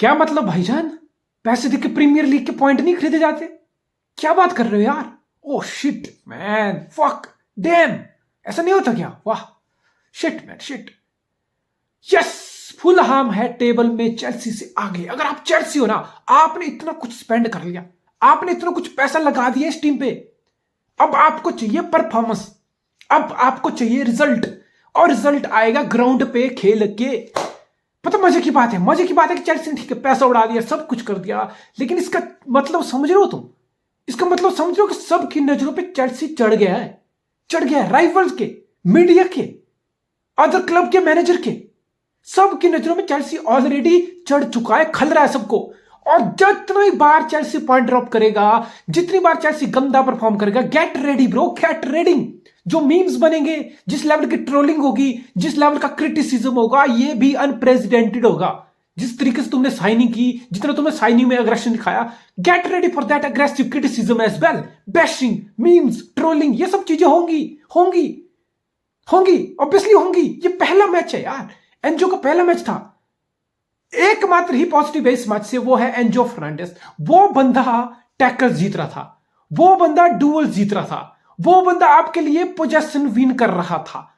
क्या मतलब भाईजान? पैसे देके प्रीमियर लीग के पॉइंट नहीं खरीदे जाते? क्या बात कर रहे हो यार? Oh shit man, fuck, dam, ऐसा नहीं होता क्या? वाह, शिट मैन, शिट। यस, फुलहाम है टेबल में चेल्सी से आगे। अगर आप चेल्सी हो ना, आपने इतना कुछ स्पेंड कर लिया, आपने इतना कुछ पैसा लगा दिया इस टीम पे, अब आपको चाहिए परफॉर्मेंस, अब आपको चाहिए रिजल्ट, और रिजल्ट आएगा ग्राउंड पे खेल के। पता मजे की बात है, मजे की बात है कि चेल्सी ने ठीक है पैसा उड़ा दिया, सब कुछ कर दिया, लेकिन इसका मतलब समझ रहे हो तुम? इसका मतलब समझ रहे हो कि सबकी नजरों पे चेल्सी चढ़ गया है, चढ़ गया है। राइवल्स के, मीडिया के, अदर क्लब के मैनेजर के, सबकी नजरों में चेल्सी ऑलरेडी चढ़ चुका है, खल रहा है सबको। और जितनी बार चेल्सी पॉइंट ड्रॉप करेगा, जितनी बार चेल्सी गंदा परफॉर्म करेगा, get ready bro, get ready. जो मीम्स बनेंगे, जिस लेवल की ट्रोलिंग होगी, जिस लेवल का क्रिटिसिज्म होगा, ये भी अनप्रेसिडेंटेड होगा। जिस तरीके से तुमने साइनिंग की, जितना तुमने साइनिंग में अग्रेशन दिखाया, get ready for that aggressive criticism as well. Bashing, memes, trolling, ये सब चीजें होंगी, होंगी, होंगी, ऑब्वियसली होंगी। ये पहला मैच है यार, एंजो का पहला मैच था। एकमात्र ही पॉजिटिव है इस मैच से, वो है एंजो फर्नांडिस। वो बंदा टैकल जीत रहा था, वो बंदा डुअल जीत रहा था, वो बंदा आपके लिए पोजेशन विन कर रहा था,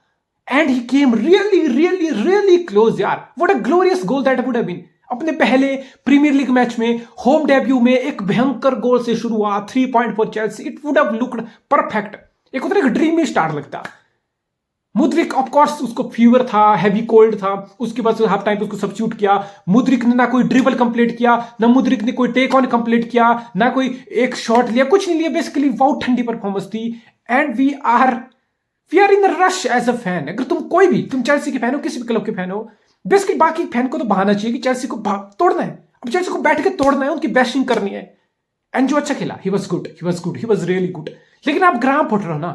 and he came really really really close यार। What a glorious goal that would have been. अपने पहले प्रीमियर लीग मैच में, होम डेब्यू में एक भयंकर गोल से शुरू हुआ, 3 point for Chelsea. It would have looked perfect. एक होता है, एक ड्रीमी स्टार्ट लगता। मुद्रिक ऑफ कोर्स, उसको फीवर था, हैवी कोल्ड था, उसके बाद हाफ टाइम पे उसको सब्स्टिट्यूट किया। मुद्रिक ने ना कोई ड्रिबल कंप्लीट किया, ना मुद्रिक ने कोई टेक ऑन कंप्लीट किया, ना कोई एक शॉट लिया, कुछ नहीं लिया। बेसिकली बहुत ठंडी परफॉर्मेंस थी, and we are in rush as a fan. अगर तुम कोई भी, तुम चेल्सी के फैन हो, किसी भी क्लब के फैन हो, बेसिकली बाकी फैन को तो बहाना चाहिए कि चेल्सी को तोड़ना है। अब चेल्सी को बैठ के तोड़ना है, उनकी बैशिंग करनी है। एंड जो अच्छा खेला, he was good, he was good, he was really good. लेकिन आप ग्राहम पॉटर हो ना,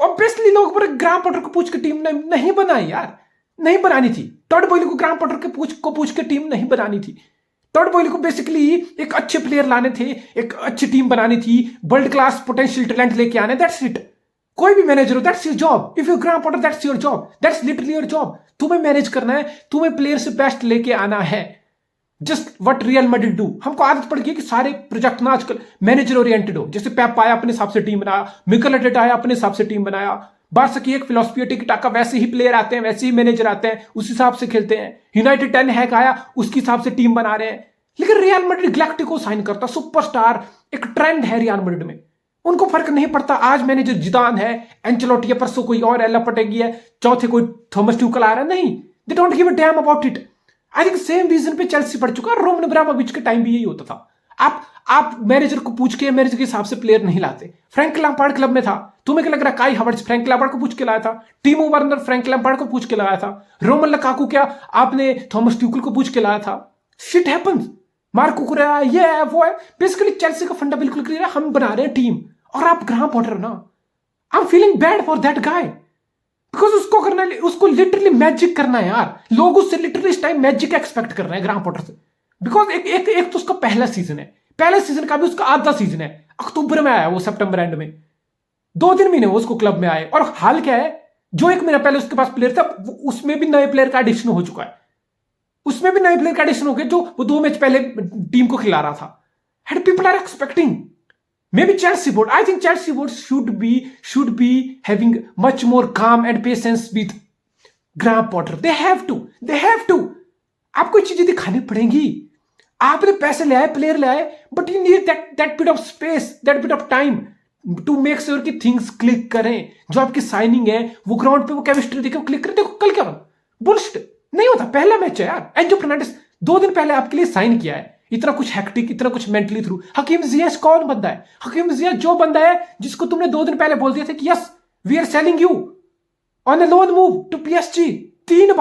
ऑब्वियसली लोग पर ग्राहम पॉटर को पूछ के टीम नहीं बनाई यार, नहीं बनानी थी। टॉड बॉयली को ग्राहम पॉटर को पूछ के टीम नहीं बनानी थी। टॉड बॉयली को बेसिकली एक अच्छे प्लेयर लाने थे, एक अच्छी टीम बनानी थी, वर्ल्ड क्लास पोटेंशियल टैलेंट लेके आने, दैट्स इट। कोई भी मैनेजर हो, that's your job. If you Graham Potter, that's your job, that's literally your job. तुम्हें मैनेज करना है, तुम्हें प्लेयर से बेस्ट लेके आना है। Just what real Madrid do. हमको आदत पड़ गई कि सारे प्रोजेक्ट ना आजकल मैनेजर ओरिएंटेड हो। जैसे पेप आया, अपने हिसाब से टीम बनाया, मिकेल आर्टेटा आया, अपने हिसाब से टीम बनाया। बारसा की एक फिलॉसफी है, टिकी टाका, वैसे ही प्लेयर आते हैं, वैसे ही मैनेजर आते हैं, उस हिसाब से खेलते हैं। यूनाइटेड 10 हैक आया, उसके हिसाब से टीम बना रहे हैं। लेकिन रियल मैड्रिड गैलेक्टिको साइन करता, सुपरस्टार, एक ट्रेंड है रियल मैड्रिड में। उनको फर्क नहीं पड़ता आज मैनेजर जिदान है, एंचेलोटी है, परसों कोई और, एला पटेगी है, चौथे कोई थॉमस ट्यूकल आ रहा है। नहीं, they don't give a damn about it. I think same reason पे चेल्सी पड़ चुका। रोमन अब्रामोविच के टाइम भी यही होता था। आप मैनेजर को पूछ के, मैनेजर के हिसाब से प्लेयर नहीं लाते। फ्रैंक लैम्पार्ड क्लब में था, तुम्हें क्या लग रहा है काई हावर्ट्स फ्रैंक लैम्पार्ड को पूछ के लाया था? टिमो वर्नर फ्रैंक लैम्पार्ड को पूछ के लाया था? रोमन लुकाकू क्या आपने थॉमस ट्यूकल को पूछ के लाया था? Shit happens. मार्को कुरेरा, ये है वो है। बेसिकली चेल्सी का फंडा बिल्कुल क्लियर है, हम बना रहे हैं टीम, और आप ग्राहम पॉटर ना। आई am feeling bad for that guy, because उसको करना है, उसको लिटरली मैजिक करना है यार। लोग उससे लिटरली इस टाइम मैजिक एक्सपेक्ट कर रहे हैं ग्राहम पॉटर से। बिकॉज एक तो उसका पहला सीजन है, पहले सीजन का भी उसका आधा सीजन है। अक्टूबर में आया वो, सितंबर एंड में 2-3 महीने वो उसको क्लब में आए। और हाल क्या है, जो एक महीना पहले उसके पास प्लेयर था, उसमें भी नए प्लेयर का एडिशन हो चुका है। उसमें भी नए प्लेयर का एडिशन हो गया, जो वो 2 मैच पहले टीम को खिला रहा था। And people are expecting maybe Chelsea board. I think Chelsea board should be having much more calm and patience with Graham Potter. They have to. आपको चीजें दिखानी पड़ेंगी। आपने पैसे ले आए, प्लेयर ले आए, but you need that bit of space, that bit of time to make sure कि थिंग्स क्लिक करें। जो आपकी साइनिंग है, वो ग्राउंड पे वो केमिस्ट्री देखो, क्लिक करें। देखो कल क्या बुलशिट नहीं होता। पहला मैच है यार, एंजो फर्नांडिस 2 दिन पहले आपके लिए साइन किया है। इतना कुछ हेक्टिक, इतना कुछ मेंटली थ्रू। हकीम जियास कौन बंदा है? हकीम जियास जो बंदा है जिसको तुमने 2 दिन पहले बोल दिया था कि yes we are selling you on a loan move to PSG. 3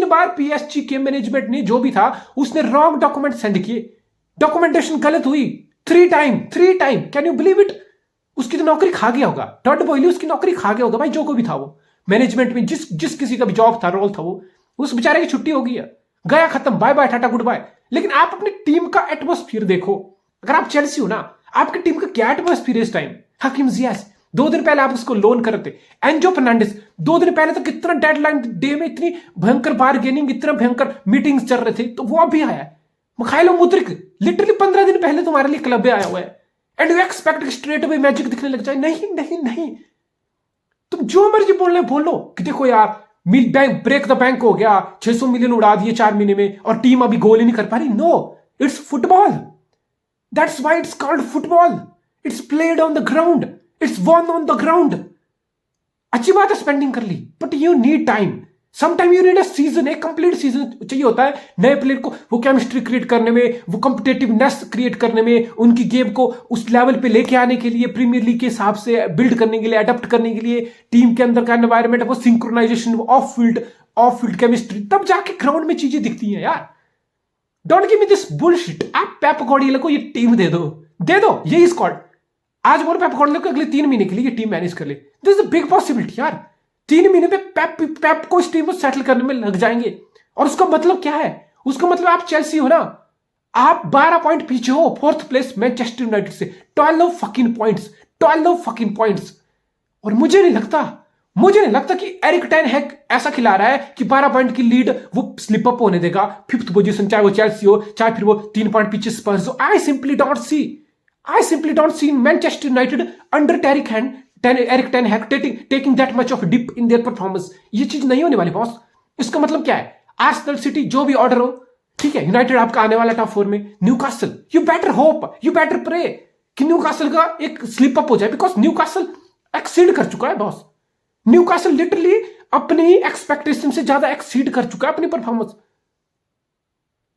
बार पीएसजी के मैनेजमेंट ने, जो भी था, उसने रॉन्ग डॉक्यूमेंट सेंड किए, डॉक्यूमेंटेशन गलत हुई 3 time. Can you believe it? उसकी तो नौकरी खा गया होगा, टॉड बॉयली उसकी नौकरी खा गया होगा भाई। जो कोई भी था वो मैनेजमेंट में, जिस किसी का भी जॉब था, रोल था, वो उस बेचारे की छुट्टी हो गई है, गया, खत्म, bye bye, tata, good bye. लेकिन आप अपनी टीम का एटमॉस्फेयर देखो। अगर आप चेल्सी हो ना, आपकी टीम का क्या एटमॉस्फेयर है इस टाइम? हकीम जियास 2 दिन पहले आप उसको लोन कर रहे थे। एंजो फर्नांडिस 2 दिन पहले तो कितना डेडलाइन डे में इतनी भयंकर बार्गेनिंग, इतना भयंकर मीटिंग्स चल रहे थे, तो वो अभी आया है। मिखाइलो मुद्रिक लिटरली 15 दिन पहले तुम्हारे लिए क्लब में आया हुआ है and you expect straight away magic दिखने लग जाए। नहीं नहीं नहीं, तुम जो मर्जी बोलने बोलो कि देखो यार मिल बैंक ब्रेक द बैंक हो गया, 600 मिलियन उड़ा दिए 4 महीने में और टीम अभी गोल ही नहीं कर पा रही। No, it's football, that's why it's called football. It's played on the ground, it's won on the ground. अच्छी बात है स्पेंडिंग कर ली, but you need time, some time you need a season, एक कंप्लीट सीजन चाहिए होता है नए प्लेयर को, वो केमिस्ट्री क्रिएट करने में, वो कॉम्पिटेटिवनेस क्रिएट करने में, उनकी गेम को उस लेवल पे लेके आने के लिए, प्रीमियर लीग के हिसाब से बिल्ड करने के लिए, अडेप्ट करने के लिए, टीम के अंदर का एनवायरमेंट, वो सिंक्रोनाइजेशन, ऑफ फील्ड केमिस्ट्री, तब जाके ग्राउंड में चीजें दिखती हैं यार। Don't give me this bullshit. आप पेप गार्डियोला को ये टीम दे दो यही स्क्वाड। आज बोलो पेप गार्डियोला को अगले 3 महीने के लिए ये टीम मैनेज कर ले, this is a big possibility यार। 3 महीने पे पेप को इस टीम को सेटल करने में लग जाएंगे। और उसका मतलब क्या है? उसका मतलब आप चेल्सी हो ना, आप 12 पॉइंट पीछे हो 4th प्लेस मैनचेस्टर यूनाइटेड से, 12 फकिंग पॉइंट्स। और मुझे नहीं लगता कि एरिक टेन हैग ऐसा खिला रहा है कि 12 पॉइंट की लीड वो स्लिप अप होने देगा 5th पोजीशन, चाहे वो चेल्सी हो, चाहे फिर वो 3 पॉइंट पीछे स्पर्स हो। I simply don't see Manchester United under Erik ten Hag taking that much of dip in their performance. ये चीज नहीं होने वाली बॉस। इसका मतलब क्या है? आर्सेनल, सिटी, जो भी ऑर्डर हो, ठीक है, यूनाइटेड आपका आने वाला टॉप 4 में। Newcastle, you better hope, you better pray कि न्यूकासल का एक स्लिप अप हो जाए, बिकॉज न्यूकासल एक्सीड कर चुका है बॉस। न्यूकासल लिटरली अपनी एक्सपेक्टेशन से ज्यादा एक्सीड कर चुका है अपनी परफॉर्मेंस।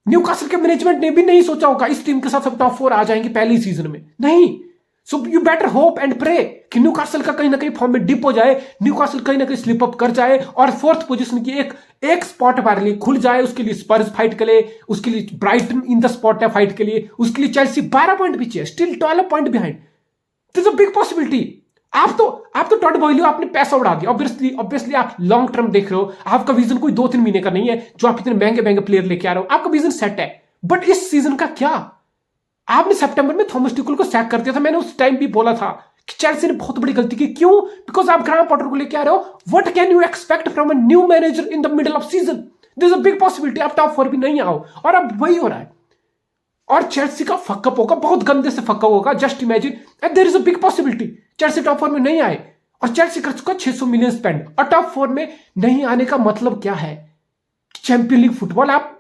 न्यूकासल के मैनेजमेंट ने भी नहीं सोचा होगा इस टीम के साथ सब टॉप 4 आ जाएंगे पहली सीजन में, नहीं। So you better hope and pray कि न्यूकासल का कहीं ना कहीं फॉर्म में डिप हो जाए, न्यूकासल कहीं ना कहीं स्लिप अप कर जाए और 4th पोजीशन की एक स्पॉट हमारे लिए खुल जाए। उसके लिए स्पर्स फाइट के लिए, उसके लिए ब्राइटन इन द स्पॉट है फाइट के लिए, उसके लिए चेल्सी 12 पॉइंट पीछे है, still 12 point behind. This is a big possibility. आप तो टॉड बॉयली हो, आपने पैसा उड़ा दिया। ऑब्वियसली आप लॉन्ग टर्म देख रहे हो, आपका विजन कोई 2-3 महीने का नहीं है जो आप इतने महंगे प्लेयर लेके आ रहे हो, आपका विजन सेट है। बट इस सीजन का क्या? आपने सितंबर में थॉमस ट्यूखल को सैक कर दिया था। मैंने उस टाइम भी बोला था कि चेल्सी ने बहुत बड़ी गलती की। क्यों? बिकॉज आप ग्राहम पॉटर को लेके आ रहे हो। What can you expect from a new manager in the middle off season? This is a big possibility आप टॉप 4 भी नहीं आओ, और अब वही हो रहा है। और चेल्सी का फकअप होगा, बहुत गंदे से फकअप होगा। Just imagine, and there is a big possibility Chelsea top 4 में नहीं आए, और चेल्सी कर चुका 600 मिलियन स्पेंड, और टॉप 4 में नहीं आने का मतलब क्या है? चैंपियन लीग फुटबॉल आप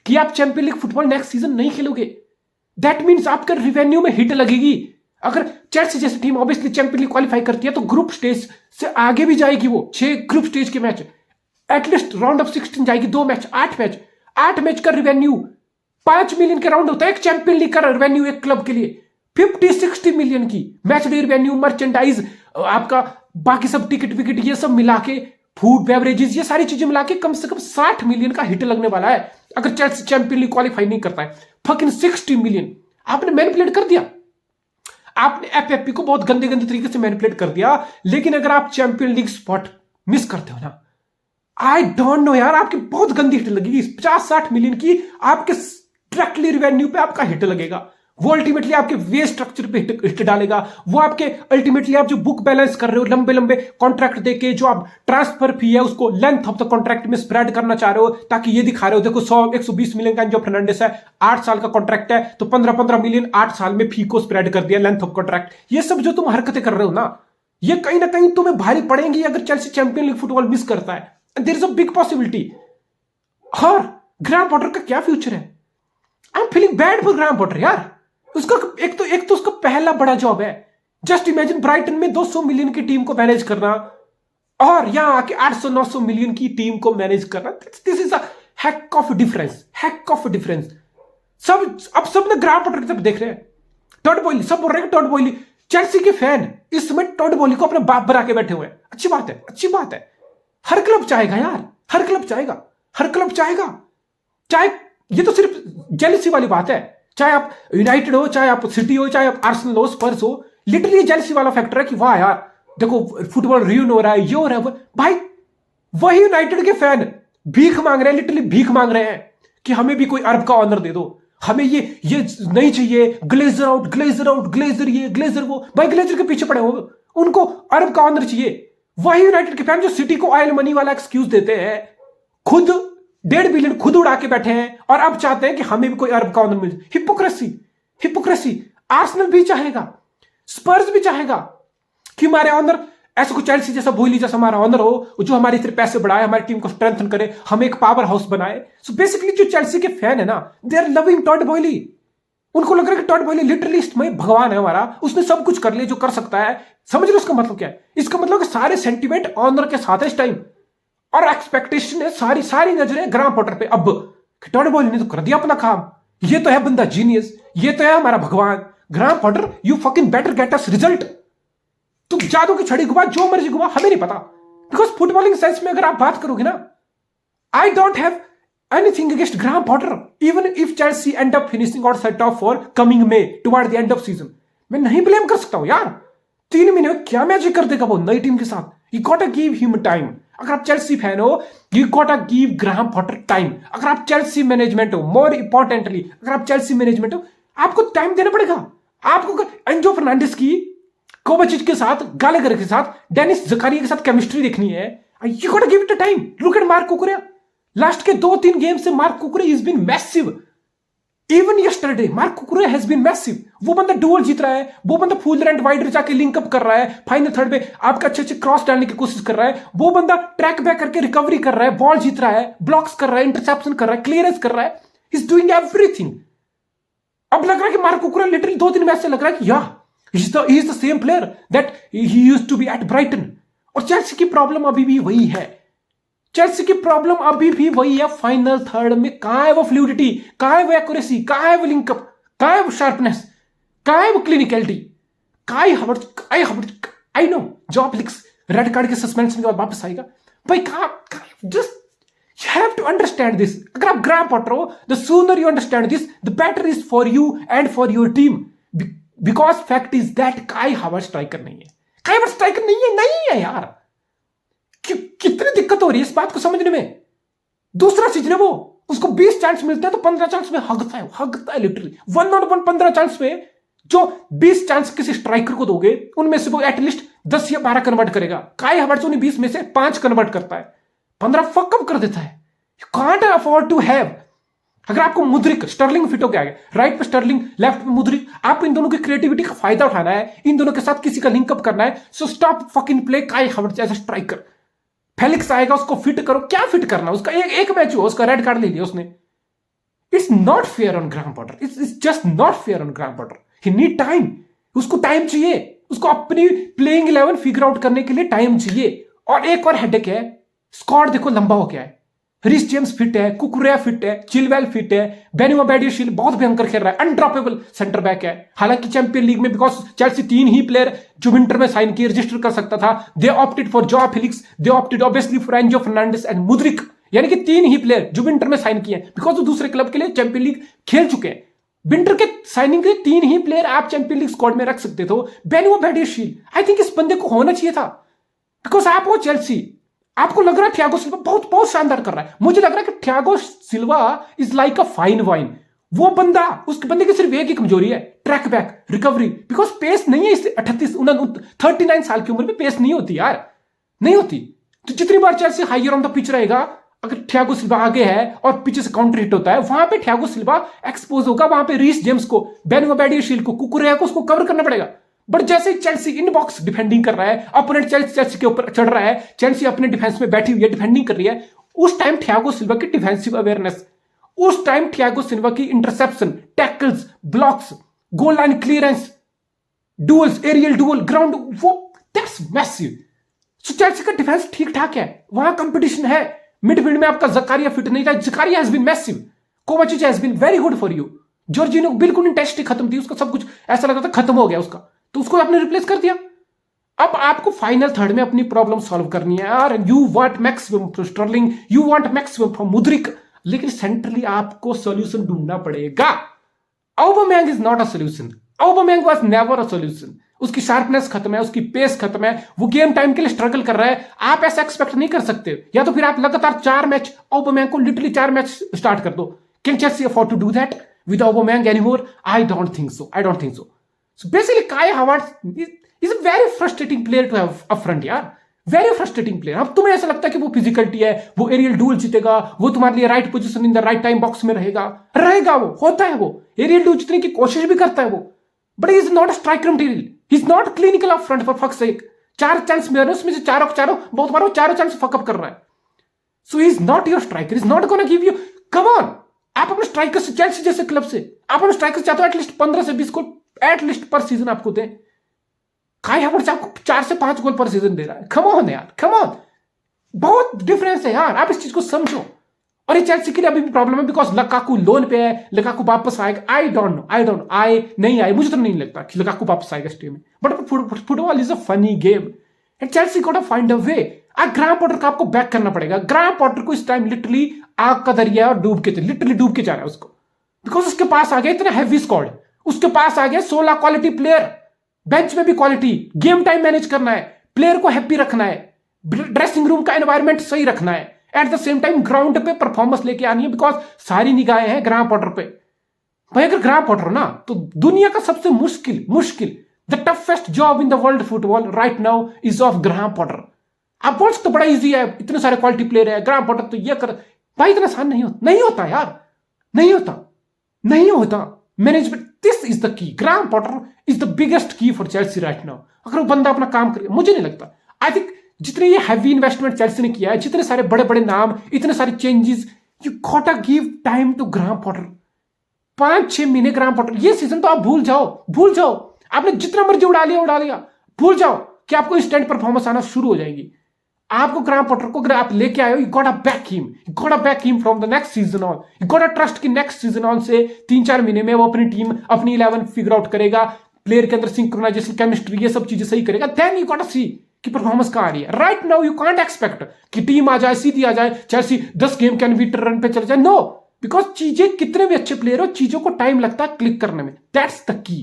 champion league football next season नहीं खेलोगे। दैट मीन्स आपके रिवेन्यू में हिट लगेगी। अगर चेल्सी जैसी team obviously champion league qualify करती है तो ग्रुप स्टेज से आगे भी जाएगी। वो 6 ग्रुप स्टेज के मैच, एटलीस्ट राउंड ऑफ 16 जाएगी, 2 मैच, 8 मैच का रिवेन्यू 5 मिलियन के राउंड होता है एक चैंपियन लीग का रिवेन्यू एक क्लब के लिए। 50-60 मिलियन की मैच डे रिवेन्यू, मर्चेंडाइज, आपका बाकी सब टिकट विकेट, ये सब मिला के, फूड बेवरेजेस, ये सारी चीजें मिला के कम से कम 60 मिलियन का हिट लगने वाला है अगर चेल्सी चैंपियन लीग क्वालिफाई नहीं करता है। फकिंग 60 मिलियन आपने मैनिपुलेट कर दिया। आपने एफएफपी को बहुत गंदे तरीके से मैनिपुलेट कर दिया। लेकिन अगर आप चैंपियन लीग स्पॉट मिस करते हो ना, आई डोंट नो यार, आपकी बहुत गंदी हिट लगेगी। 50-60 मिलियन की आपके डायरेक्टली रिवेन्यू पे आपका हिट लगेगा। वो अल्टीमेटली आपके वे स्ट्रक्चर पे हिट डालेगा। वो आपके अल्टीमेटली आप जो बुक बैलेंस कर रहे हो, लंबे कॉन्ट्रैक्ट देके जो आप ट्रांसफर फी है उसको लेंथ ऑफ द कॉन्ट्रैक्ट में स्प्रेड करना चाह रहे हो, ताकि ये दिखा रहे हो देखो 100-120 मिलियन का जो फर्नांडिस है 8 साल का कॉन्ट्रैक्ट है, तो 15-15 मिलियन 8 साल में फी को स्प्रेड कर दिया, लेंथ ऑफ कॉन्ट्रैक्ट। ये सब जो तुम हरकतें कर रहे हो ना, ये कहीं ना कहीं तुम्हें भारी पड़ेंगी अगर Chelsea champion league football miss करता है। There is a big possibility. और ग्राहम पॉटर का क्या फ्यूचर है? I am feeling bad for Graham Potter यार। उसका एक तो उसका पहला बड़ा जॉब है। जस्ट इमेजिन ब्राइटन में 200 मिलियन की टीम को मैनेज करना और यहां आके 800-900 मिलियन की टीम को मैनेज करना। This is a hack of difference. सब ने ग्राहम पॉटर की तरफ देख रहे हैं। टॉड बॉयली, सब बोल रहे हैं टॉड बॉयली, चेल्सी के फैन इस समय टॉड बॉयली को अपना बाप बना के बैठे हुए हैं। अच्छी बात है। हर क्लब चाहेगा यार, हर क्लब चाहेगा। चाहे ये तो सिर्फ जेलसी वाली बात है, चाहे आप यूनाइटेड हो, चाहे आप सिटी हो, चाहे आप आर्सेनल हो, स्पर्स हो, लिटरली जेलसी वाला फैक्टर है कि वाह यार देखो फुटबॉल रियून हो रहा है, ये हो रहा है। भाई वही यूनाइटेड के फैन भीख मांग रहे हैं, लिटरली भीख मांग रहे हैं कि हमें भी कोई अरब का ऑनर दे दो, हमें ये नहीं चाहिए, ग्लेजर आउट, ग्लेजर ये, ग्लेजर वो। भाई ग्लेजर के पीछे पड़े हो, उनको अरब का ऑनर चाहिए। वही यूनाइटेड के फैन जो सिटी को ऑयल मनी वाला एक्सक्यूज देते हैं, खुद 1.5 बिलियन खुद उड़ा के बैठे हैं और अब चाहते हैं कि हमें भी कोई अरब का ऑनर मिल जाए। Hypocrisy, hypocrisy. आर्सेनल भी चाहेगा, स्पर्स भी चाहेगा कि हमारे ऑनर ऐसा कुछ चेल्सी जैसा बोली जैसा हमारा ऑनर हो, जो हमारे इतने पैसे बढ़ाए, हमारी टीम को स्ट्रेंथन करे, हमें एक पावर हाउस बनाए। सो बेसिकली जो चेल्सी के फैन है ना, they are loving Tod Boilly. उनको लग रहा है कि टॉड बॉयली लिटरली भगवान है हमारा, उसने सब कुछ कर लिया जो कर सकता है। समझ लो इसका मतलब क्या है? इसका मतलब कि सारे सेंटिमेंट ऑनर के साथ है इस टाइम, और एक्सपेक्टेशन है, सारी सारी नजरें ग्राम पॉटर पे। अब टॉड बॉयली ने तो कर दिया अपना काम, ये तो है बंदा जीनियस, ये तो है हमारा भगवान। Graham Potter, you fucking better get us result. तुम जादू की छड़ी घुमा, जो मर्जी घुमा, हमें नहीं पता। बिकॉज फुटबॉलिंग सेंस में अगर आप बात करोगे ना, I don't have anything against gram Potter even if Chelsea and up finishing outside top 4 coming may toward the end off season. मैं नहीं ब्लेम कर सकता हूं यार, 3 महीने में क्या मैजिक कर देगा वो नई टीम के साथ। You got to give him time. अगर आप चेल्सी फैन हो, you got to give Graham Potter time. अगर आप चेल्सी मैनेजमेंट हो, मोर इंपॉर्टेंटली अगर आप चेल्सी मैनेजमेंट हो, आपको टाइम देना पड़ेगा। आपको एंजो फर्नांडिस की कोवाचिच के साथ, गालेगर के साथ, डेनिस जकारिया के साथ केमिस्ट्री देखनी है, you got to give it time. Look at Marc Cucurella, last के 2-3 गेम से Marc Cucurella is been massive. Even yesterday Marc Cucurella has been massive. वो बंदा डुअल जीत रहा है, वो बंदा फुल रेंट वाइड जाके लिंक अप कर रहा है, फाइनल थर्ड पे आपका अच्छे अच्छे क्रॉस डालने की कोशिश कर रहा है, वो बंदा ट्रैक बैक करके रिकवरी कर रहा है, बॉल जीत रहा है, ब्लॉक्स कर रहा है, इंटरसेप्शन कर रहा है, क्लियरेंस कर रहा है, इज डूइंग एवरीथिंग। अब लग रहा है कि मार्क कुकरेया लिटरली 2-3 मैच से लग रहा है कि या he is the same player that he used to be at Brighton। और चेल्सी की प्रॉब्लम अभी भी वही है, चेल्सी की प्रॉब्लम अभी भी वही है। फाइनल थर्ड में कहां है वो फ्लूइडिटी, कहां है वो एक्यूरेसी, कहां है वो लिंकअप, कहां है वो शार्पनेस, कहां है वो clinicality. Kai Havertz I know Joao Felix red card के सस्पेंशन के बाद वापस आएगा भाई। कहां just you have to understand this। अगर आप ग्राहम पॉटर हो, the sooner you understand this the better is for you and for your team। Because fact is that काई हावर्ट्ज स्ट्राइकर नहीं है, काई हावर्ट्ज स्ट्राइकर नहीं है यार। कितनी दिक्कत हो रही है इस बात को समझने में। दूसरा सीजन है वो, उसको 20 चांस मिलता है तो 15 चांस में हगता है लिटरली। 1-on-1 15 चांस में जो 20 चांस किसी स्ट्राइकर को दोगे, उनमें से वो एटलीस्ट 10 या 12 कन्वर्ट करेगा। काई हावर्ट्ज उन्हें 20 में से 5 कन्वर्ट करता है, 15 फकअप कर देता है। You can't afford to have. अगर आपको मुद्रिक स्टर्लिंग फिट हो गया है, राइट पे स्टर्लिंग, लेफ्ट पे मुद्रिक, आपको इन दोनों की क्रिएटिविटी का फायदा उठाना है, इन दोनों के साथ किसी का लिंकअप करना है। सो स्टॉप फकिंग प्ले काई हावर्ट्ज एज अ स्ट्राइकर। फेलिक्स आएगा, उसको फिट करो। क्या फिट करना, उसका एक मैच हुआ, उसका रेड कार्ड ले लिया उसने। It's not fair on Graham Potter, it's just not fair on Graham Potter. He need time, उसको टाइम चाहिए, उसको अपनी प्लेइंग 11 फिगर आउट करने के लिए टाइम चाहिए। और एक और हेडेक है, स्क्वाड देखो लंबा हो गया है। रिस जेम्स फिट है, कुकुरेया फिट है, चिलवेल फिट है, बेनुआ बैडियोशील बहुत भयंकर खेल रहा है, अनड्रॉपेबल सेंटर बैक है। हालांकि चैंपियन लीग में बिकॉज चेल्सी 3 ही प्लेयर जो विंटर में साइन किए रजिस्टर कर सकता था, they opted for Joao Felix, they opted obviously for Enzo Fernandez and Mudryk. यानी कि 3 ही प्लेयर जो विंटर में साइन किए, बिकॉज वो दूसरे क्लब के लिए चैंपियन लीग खेल चुके हैं। विंटर के साइनिंग के 3 ही प्लेयर आप चैंपियन लीग स्क्वाड में रख सकते थे। बेनुआ बैडियोशील, आई थिंक इस बंदे को होना चाहिए था, बिकॉज आप हो चेल्सी। आपको लग रहा है थियागो सिल्वा बहुत शानदार कर रहा है। मुझे लग रहा है कि Thiago Silva is like a fine wine. वो बंदा, उस बंदे की सिर्फ एक ही कमजोरी है, track back, recovery. Because pace नहीं है, इस 39 साल की उम्र में पेस नहीं होती यार, नहीं होती। तो जितनी बार Chelsea higher on the pitch रहेगा, अगर थियागो सिल्वा आगे है और पीछे से काउंटर हिट होता है, वहां पे थियागो सिल्वा एक्सपोज होगा। वहां पे रीस जेम्स को, बेनुआ बैडियोशील को, कुकुरेया को उसको कवर करना पड़ेगा। बट जैसे चेल्सी इनबॉक्स डिफेंडिंग कर रहा है, अपोनेंट चेल्सी के ऊपर चढ़ रहा है, चेल्सी अपने डिफेंस में बैठी हुई है, डिफेंडिंग कर रही है, उस टाइम थियागो सिल्वा की डिफेंसिव अवेयरनेस, उस टाइम थियागो सिल्वा की interception, tackles, blocks, goal line clearance, duels, aerial duel, ground, वो दैट्स मैसिव। सो चेल्सी का डिफेंस ठीक ठाक है, वहां कंपटीशन है। मिडफील्ड में आपका जकारिया फिट नहीं था, Zakaria has been massive, Kovacic has been very good for you. Jorginho बिल्कुल इंटेंसिटी खत्म थी, उसका सब कुछ ऐसा लगा था खत्म हो गया उसका, तो उसको आपने रिप्लेस कर दिया। अब आपको फाइनल थर्ड में अपनी प्रॉब्लम सॉल्व करनी है यार। You want maximum from Sterling, you want maximum from Mudryk, लेकिन सेंट्रली आपको सॉल्यूशन ढूंढना पड़ेगा। Aubameyang is not a solution, Aubameyang was never a solution. उसकी शार्पनेस खत्म है, उसकी पेस खत्म है, वो गेम टाइम के लिए स्ट्रगल कर रहा है। आप ऐसा एक्सपेक्ट नहीं कर सकते। या तो फिर आप लगातार 4 मैच ऑबामेयांग को लिटरली 4 मैच स्टार्ट कर दो। Can Chelsea afford to do that with Aubameyang anymore? I don't think so, I don't think so. So basically, Kai Havertz is a very frustrating player to have up front, यार। Very frustrating player. अब तुम्हें ऐसा लगता है कि वो physicality है, वो एरियल डुअल जीतेगा, वो तुम्हारे लिए right position in the right time box में रहेगा वो होता है, वो एरियल डुअल जीतने की कोशिश भी करता है वो, but is not a striker material, he is not clinical up front for fuck sake. 4 chance में उसमें से चारों बहुत बार वो चारों चांस फकअप कर रहा है। So he is not your striker, is not gonna give you. Come on, आप अपने स्ट्राइकर से, चेल्सी जैसे क्लब से आप अपने स्ट्राइकर चाहते हो एटलीस्ट 15 से 20 गोल एटलीस्ट पर सीजन आपको दें। काई हावर्ट्ज आपको 4 से 5 गोल पर सीजन दे रहा है। कम ऑन यार, कम ऑन, बहुत डिफरेंस है यार, आप इस चीज को समझो। और ये चेल्सी के लिए अभी भी प्रॉब्लम है बिकॉज लकाकू लोन पे है, लकाकू वापस आएगा, आई डोंट नो आए नहीं आए, मुझे तो नहीं लगता कि लकाकू वापस आएगा इस टीम में, but football is a funny game and Chelsea got to find a way. Graham Potter को आपको बैक करना पड़ेगा। ग्राहम पॉटर को इस टाइम लिटरली आग का दरिया और लिटरली डूब के जा रहा है उसको, बिकॉज उसके पास आ गया इतना हैवी स्क्वाड, उसके पास आ गया 16 क्वालिटी प्लेयर, बेंच में भी क्वालिटी, गेम टाइम मैनेज करना है, प्लेयर को हैप्पी रखना है, ड्रेसिंग रूम का एनवायरमेंट सही रखना है, at the same time ground पे परफॉर्मेंस लेके आनी है, बिकॉज सारी निगाहें हैं ग्राहम पॉटर पे। भाई अगर ग्राहम पॉटर हो ना तो दुनिया का सबसे मुश्किल the toughest job in the world football right now is of Graham Potter. आप बोल सकते हो बड़ा इजी है, इतने सारे क्वालिटी प्लेयर है, ग्राहम पॉटर तो ये कर, भाई इतना आसान नहीं होता यार, नहीं होता। Management, this is the key. Graham Potter is the biggest की फॉर चेल्सी राइट नाउ। अगर वो बंदा अपना काम करेगा, मुझे नहीं लगता, आई थिंक जितने ये हैवी इन्वेस्टमेंट चेल्सी ने किया है, जितने सारे बड़े बड़े नाम, इतने सारे changes, you got to give time to Graham Potter. 5-6 महीने ग्राहम पॉटर, ये सीजन तो आप भूल जाओ, आपने जितना मर्जी उड़ा लिया, भूल जाओ कि आपको इंस्टेंट परफॉर्मेंस आना शुरू हो जाएगी। आपको ग्राहम पॉटर को अगर आप लेके आए हो, you got to back him from the next season on, you got to trust कि नेक्स्ट सीजन ऑन से 3-4 महीने में वो अपनी टीम, अपनी 11 फिगर आउट करेगा, प्लेयर के अंदर सिंक्रोनाइजेशन, केमिस्ट्री, ये सब चीजें सही करेगा, देन यू गॉट टू सी कि परफॉर्मेंस कहां आ रही है। Right now you can't expect कि टीम आ जाए, सीधी आ जाए, चेल्सी 10 गेम के अनबीटन रन पे चले जाए, नो, बिकॉज चीजें कितने भी अच्छे प्लेयर हो, चीजों को टाइम लगता है क्लिक करने में, दैट्स द की।